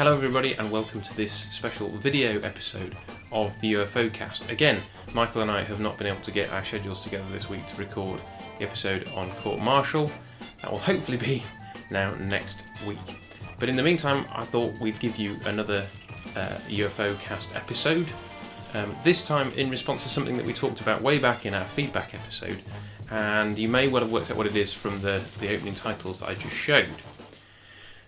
Hello everybody and welcome to this special video episode of the UFOcast. Again, Michael and I have not been able to get our schedules together this week to record the episode on Court Martial. That will hopefully be now next week. But in the meantime, I thought we'd give you another UFOcast episode. This time in response to something that we talked about way back in our feedback episode, and you may well have worked out what it is from the opening titles that I just showed.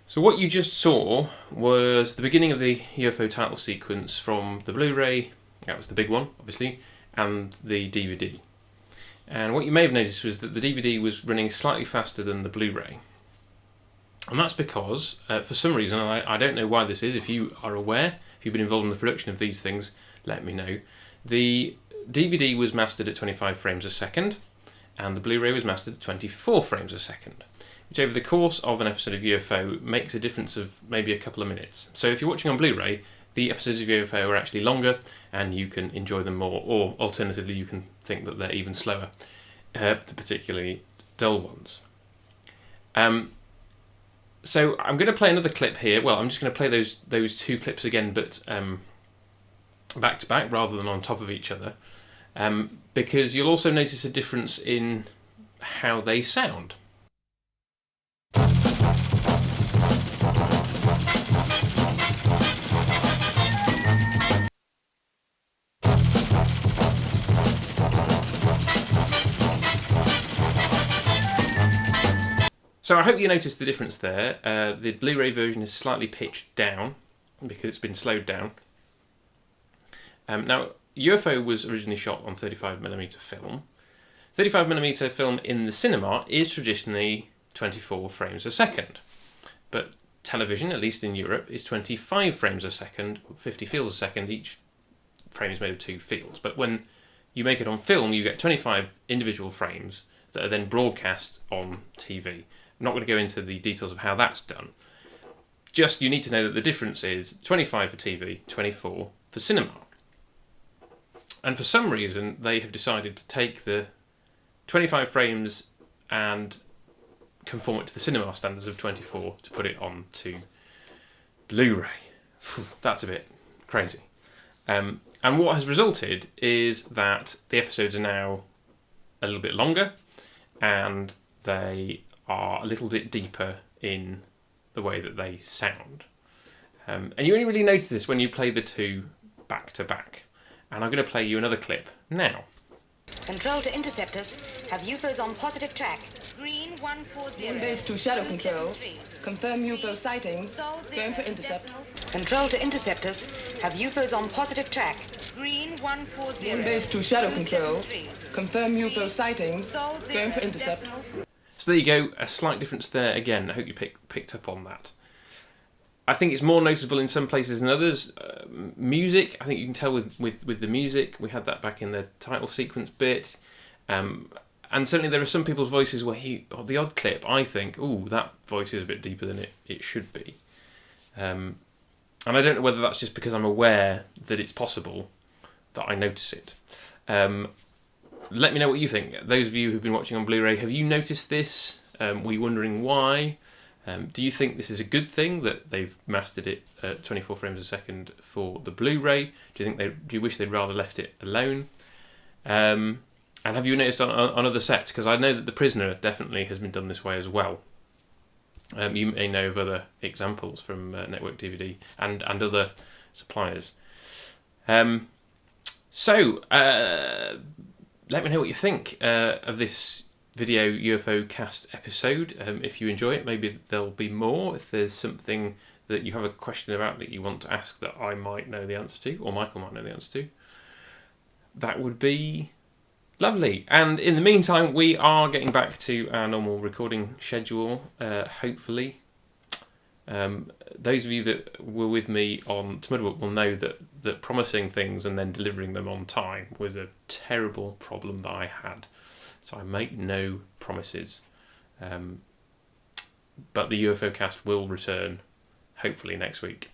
So what you just saw was the beginning of the UFO title sequence from the Blu-ray, that was the big one, obviously, and the DVD. And what you may have noticed was that the DVD was running slightly faster than the Blu-ray. And that's because, for some reason, and I don't know why this is, if you are aware, if you've been involved in the production of these things, let me know. The DVD was mastered at 25 frames a second, and the Blu-ray was mastered at 24 frames a second. Which over the course of an episode of UFO makes a difference of maybe a couple of minutes. So if you're watching on Blu-ray, the episodes of UFO are actually longer and you can enjoy them more, or alternatively you can think that they're even slower, the particularly dull ones. So I'm going to play another clip here. Well, I'm just going to play those two clips again, but back to back rather than on top of each other, because you'll also notice a difference in how they sound. So I hope you noticed the difference there. The Blu-ray version is slightly pitched down because it's been slowed down. Now, UFO was originally shot on 35mm film. 35mm film in the cinema is traditionally 24 frames a second. But television, at least in Europe, is 25 frames a second, 50 fields a second. Each frame is made of 2 fields. But when you make it on film, you get 25 individual frames that are then broadcast on TV. I'm not going to go into the details of how that's done. Just you need to know that the difference is 25 for TV, 24 for cinema. And for some reason, they have decided to take the 25 frames and conform it to the cinema standards of 24 to put it on to Blu-ray. That's a bit crazy. And what has resulted is that the episodes are now a little bit longer and they are a little bit deeper in the way that they sound. And you only really notice this when you play the two back to back. And I'm going to play you another clip now. Control to interceptors. Have UFOs on positive track. Green 140. Moon base to shadow control. Confirm UFO sightings. Going for intercept. Control to interceptors. Have UFOs on positive track. Green 140. Moon base to shadow control. Confirm UFO sightings. Going for intercept. So there you go, a slight difference there again. I hope you picked up on that. I think it's more noticeable in some places than others. Music, I think you can tell with the music. We had that back in the title sequence bit. And certainly there are some people's voices where the odd clip, I think, ooh, that voice is a bit deeper than it should be. And I don't know whether that's just because I'm aware that it's possible that I notice it. Let me know what you think. Those of you who've been watching on Blu-ray, have you noticed this? Were you wondering why? Do you think this is a good thing that they've mastered it at 24 frames a second for the Blu-ray? Do you wish they'd rather left it alone? And have you noticed on other sets? Because I know that The Prisoner definitely has been done this way as well. You may know of other examples from Network DVD and other suppliers. So let me know what you think of this video UFOcast episode. If you enjoy it, maybe there'll be more. If there's something that you have a question about that you want to ask that I might know the answer to, or Michael might know the answer to, that would be lovely. And in the meantime, we are getting back to our normal recording schedule, hopefully. Those of you that were with me on Tomorrow will know that promising things and then delivering them on time was a terrible problem that I had. So I make no promises. But the UFOcast will return, hopefully next week.